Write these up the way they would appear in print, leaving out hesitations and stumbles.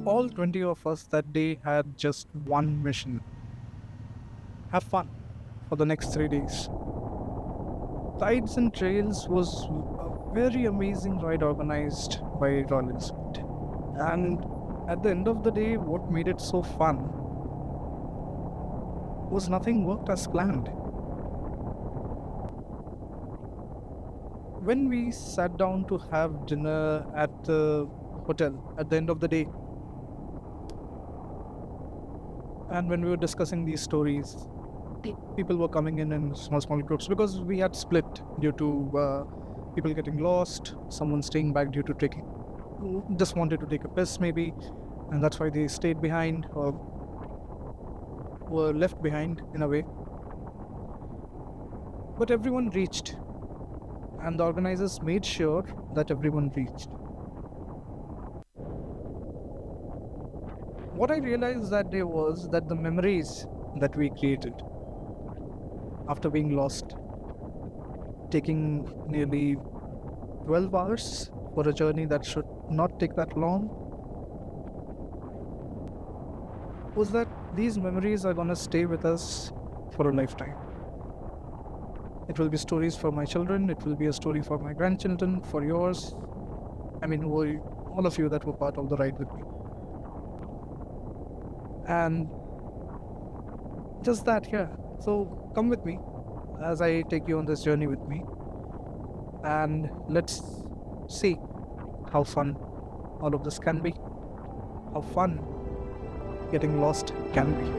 All 20 of us that day had just one mission: have fun for the next 3 days. Tides and Trails was a very amazing ride organized by Royal Enfield. And at the end of the day, what made it so fun was nothing worked as planned. When we sat down to have dinner at the hotel at the end of the day, and when we were discussing these stories, people were coming in small groups because we had split due to people getting lost, someone staying back due to taking, just wanted to take a piss maybe, and that's why they stayed behind or were left behind in a way. But everyone reached, and the organizers made sure that everyone reached. What I realized that day was that the memories that we created after being lost, taking nearly 12 hours for a journey that should not take that long, was that these memories are gonna stay with us for a lifetime. It will be stories for my children, it will be a story for my grandchildren, for yours. I mean, all of you that were part of the ride with me. And just that here. So come with me as I take you on this journey with me. And let's see how fun all of this can be. How fun getting lost can be.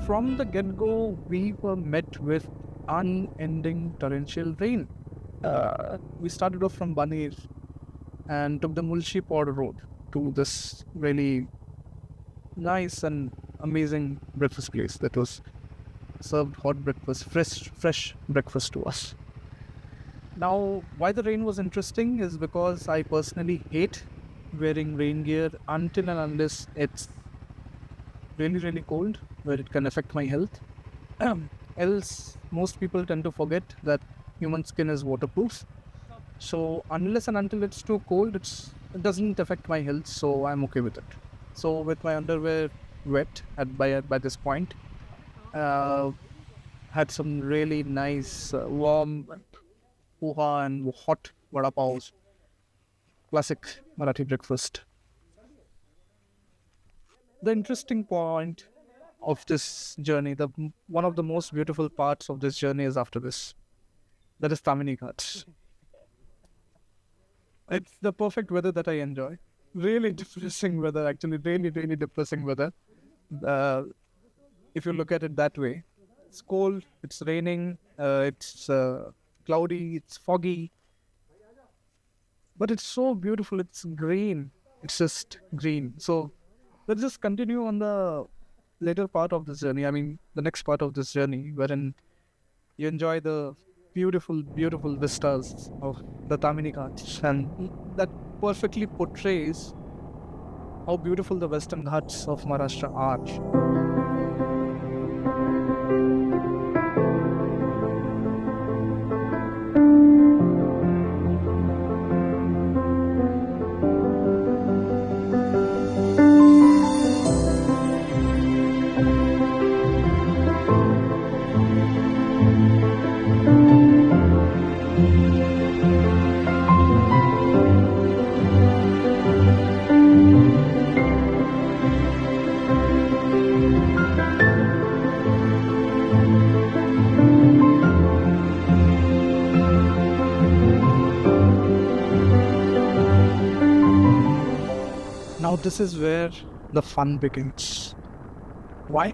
From the get-go, we were met with unending torrential rain. We started off from Baner and took the Mulshi Pod Road to this really nice and amazing breakfast place that was served hot breakfast, fresh breakfast to us. Now, why the rain was interesting is because I personally hate wearing rain gear until and unless it's really cold, where it can affect my health. Else, most people tend to forget that human skin is waterproof. So unless and until it's too cold, it doesn't affect my health, so I'm okay with it. So with my underwear wet by this point, had some really nice warm poha and hot vada paos, classic Marathi breakfast. The interesting point of this journey, one of the most beautiful parts of this journey is after this. That is Tamini Ghats. It's the perfect weather that I enjoy. Really depressing weather, actually, really depressing weather. If you look at it that way, it's cold, it's raining, it's cloudy, it's foggy. But it's so beautiful, it's green. It's just green. So let's just continue on the later part of this journey. I mean, the next part of this journey, wherein you enjoy the beautiful vistas of the Tamini Ghats, and that perfectly portrays how beautiful the Western Ghats of Maharashtra are. Now this is where the fun begins. Why?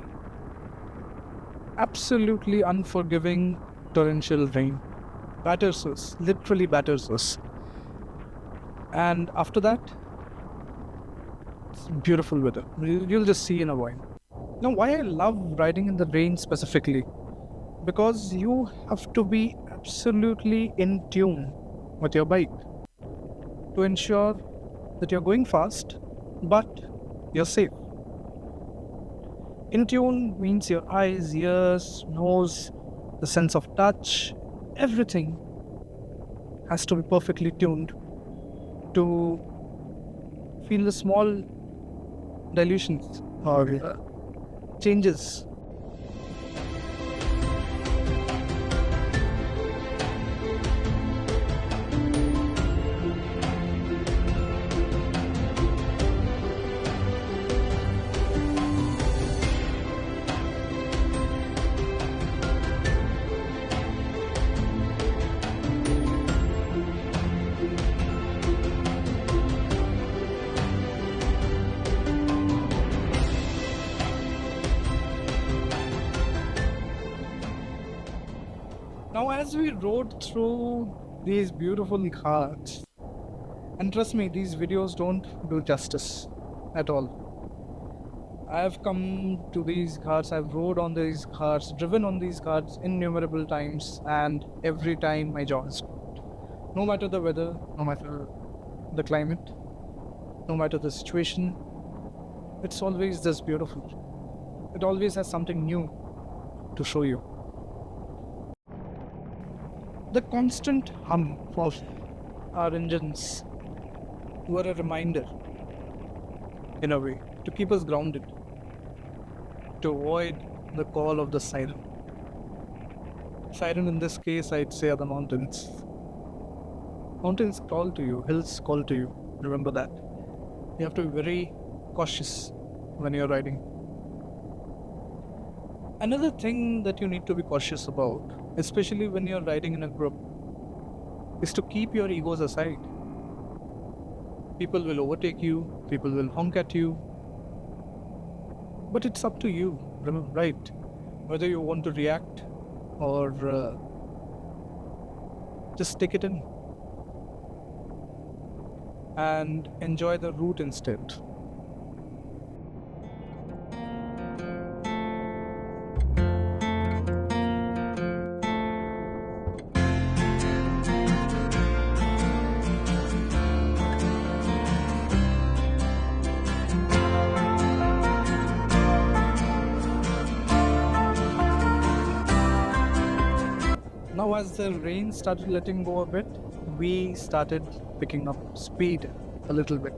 Absolutely unforgiving torrential rain. Batters us, literally batters us. And after that, it's beautiful weather. You'll just see in a while. Now, why I love riding in the rain specifically? Because you have to be absolutely in tune with your bike to ensure that you're going fast, but you're safe. In tune means your eyes, ears, nose, the sense of touch, everything has to be perfectly tuned to feel the small dilutions or changes. Now, as we rode through these beautiful ghats, and trust me, these videos don't do justice at all. I have come to these ghats, I've rode on these ghats, driven on these ghats innumerable times, and every time my jaw is dropped. No matter the weather, no matter the climate, no matter the situation, it's always this beautiful. It always has something new to show you. The constant hum of our engines were a reminder, in a way, to keep us grounded, to avoid the call of the siren. Siren in this case, I'd say, are the mountains. Mountains call to you, hills call to you. Remember that. You have to be very cautious when you're riding. Another thing that you need to be cautious about, especially when you're riding in a group, is to keep your egos aside. People will overtake you, people will honk at you, but it's up to you, remember, right? Whether you want to react or just take it in and enjoy the route instead. Now, as the rain started letting go a bit, we started picking up speed a little bit.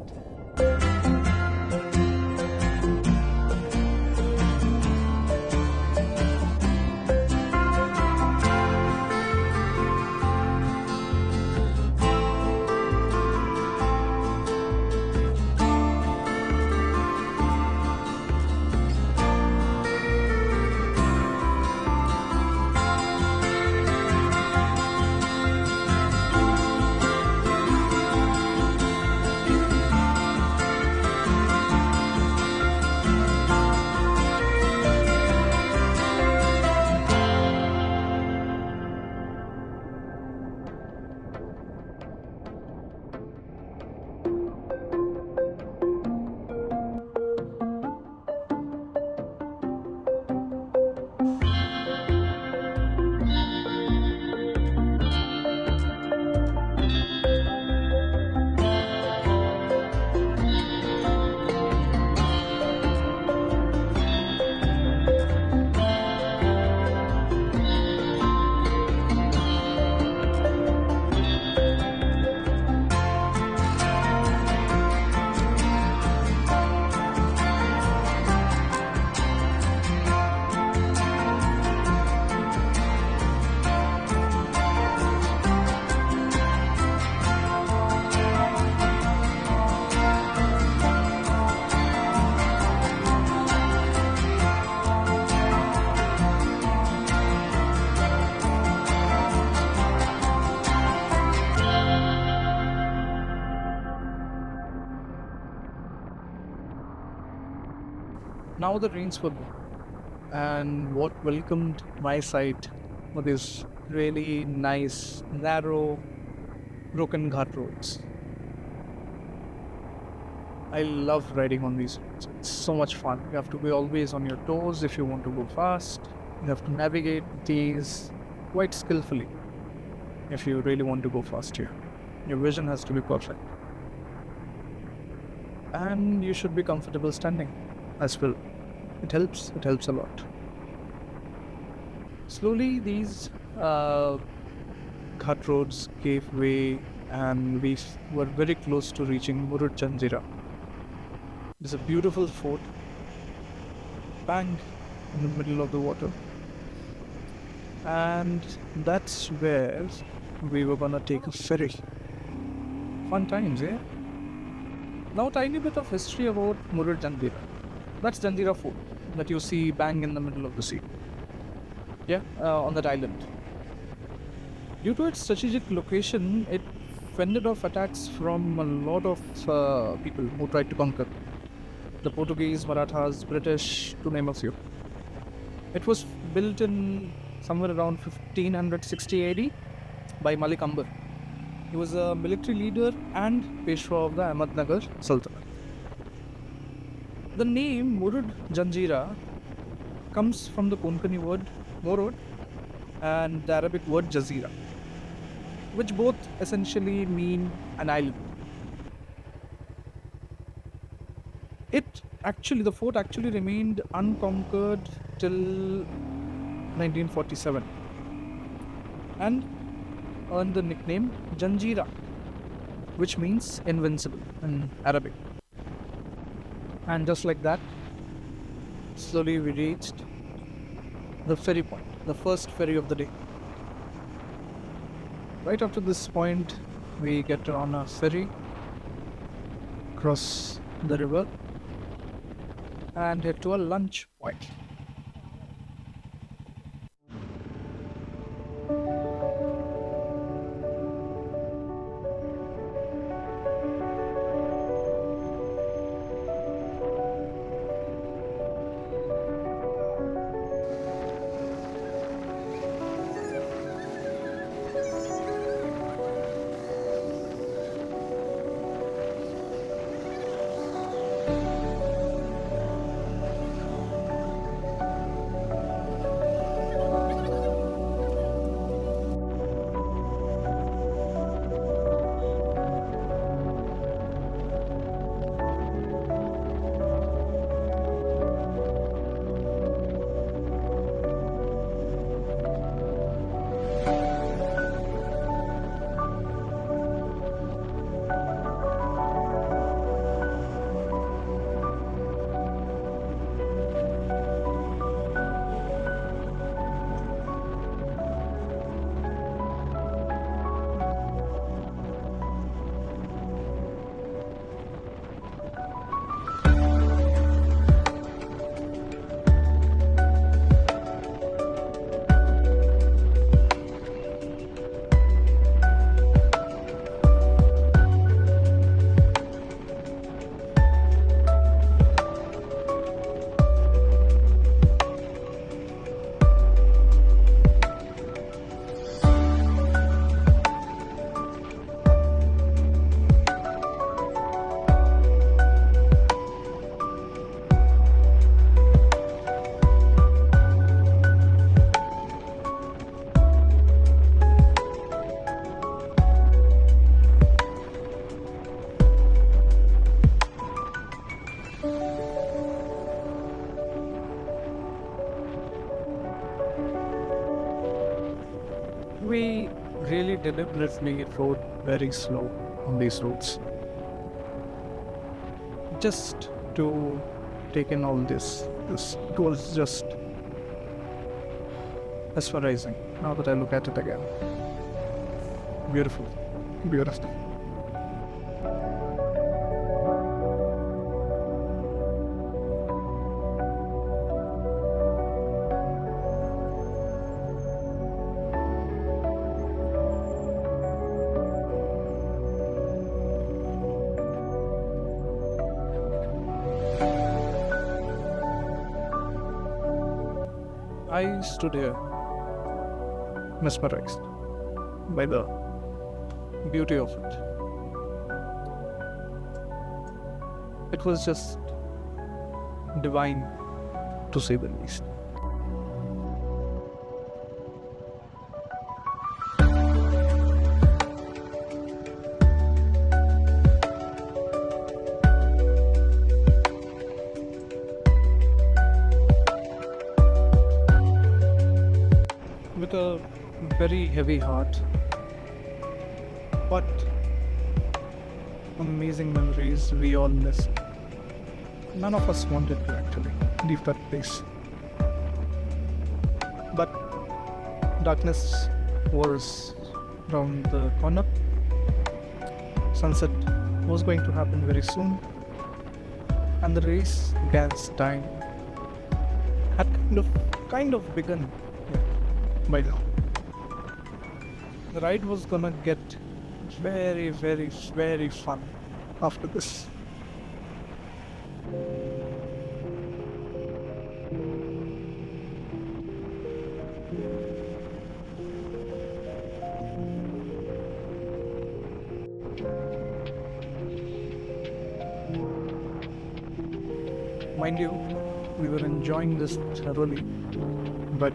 Now the rains were gone, and what welcomed my sight with these really nice, narrow, broken ghat roads. I love riding on these roads. It's so much fun. You have to be always on your toes if you want to go fast. You have to navigate these quite skillfully if you really want to go fast here. Your vision has to be perfect. And you should be comfortable standing as well. It helps a lot. Slowly, these ghat roads gave way, and we were very close to reaching Murud Janjira. There's a beautiful fort, bang in the middle of the water, and that's where we were gonna take a ferry. Fun times, eh? Now, tiny bit of history about Murud Janjira. That's Janjira Fort that you see bang in the middle of the sea. Yeah, on that island. Due to its strategic location, it fended off attacks from a lot of people who tried to conquer. The Portuguese, Marathas, British, to name a few. It was built in somewhere around 1560 AD by Malik Ambar. He was a military leader and Peshwa of the Ahmednagar Sultanate. The name Murud Janjira comes from the Konkani word Murud and the Arabic word Jazira, which both essentially mean an island. The fort actually remained unconquered till 1947 and earned the nickname Janjira, which means invincible in Arabic. And just like that, slowly we reached the ferry point, the first ferry of the day. Right after this point, we get on a ferry, cross the river, and head to a lunch point. We really deliberately rode very slow on these roads, just to take in all this. It was just mesmerizing now that I look at it again. Beautiful, beautiful. I stood here mesmerized by the beauty of it. It was just divine, to say the least. With a very heavy heart, but amazing memories we all miss. None of us wanted to actually leave that place. But darkness was around the corner. Sunset was going to happen very soon. And the race against time had kind of begun by now. The ride was gonna get very, very, very fun after this. Mind you, we were enjoying this thoroughly, but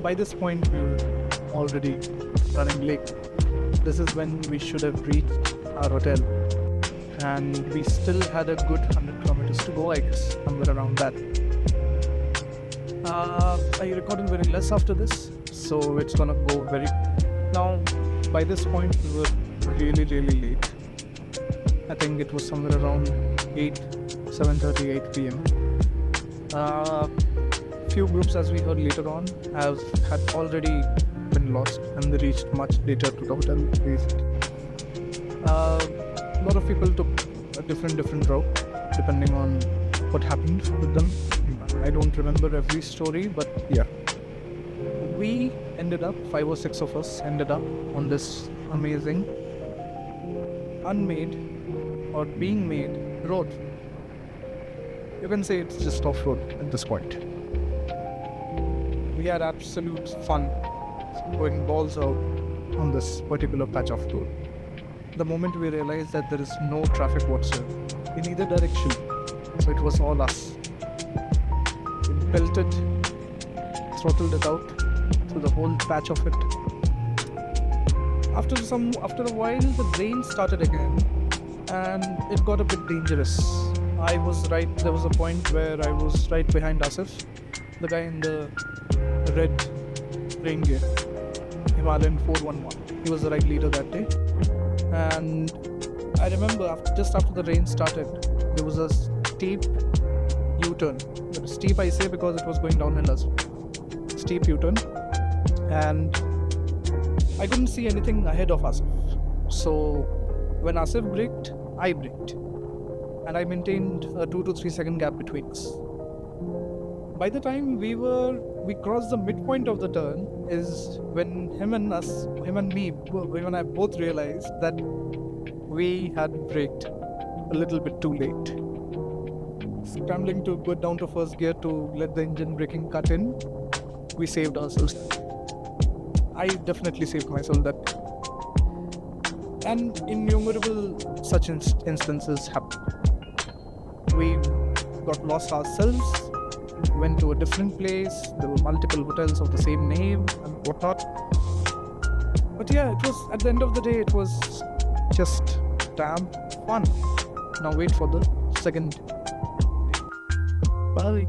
by this point we were already running late. This is when we should have reached our hotel, and we still had a good 100 kilometers to go, I guess, somewhere around that. I recorded very less after this, so it's gonna go very... Now, by this point we were really, really late. I think it was somewhere around 7:30, 8 p.m. Few groups, as we heard later on, had already been lost, and they reached much later to the hotel. A lot of people took a different route depending on what happened with them. I don't remember every story, but yeah. We ended up, 5 or 6 of us ended up on this amazing unmade or being made road. You can say it's just off-road at this point. We had absolute fun going balls out on this particular patch of road. The moment we realized that there is no traffic whatsoever in either direction, so it was all us. We belted, throttled it out through the whole patch of it. After a while, the rain started again, and it got a bit dangerous. I was right. There was a point where I was right behind Asif, the guy in the red rain gear, Himalayan 411. He was the ride leader that day. And I remember just after the rain started, there was a steep U-turn. But steep I say because it was going downhill as well. Steep U-turn. And I couldn't see anything ahead of Asif. So when Asif braked, I braked. And I maintained a 2 to 3 second gap between us. By the time we crossed the midpoint of the turn is when him and I both realized that we had braked a little bit too late. Scrambling to go down to first gear to let the engine braking cut in, we saved ourselves. I definitely saved myself that. And innumerable such instances happened. We got lost ourselves, went to a different place, there were multiple hotels of the same name and whatnot. But yeah, it was, at the end of the day, it was just damn fun. Now wait for the second. Bye.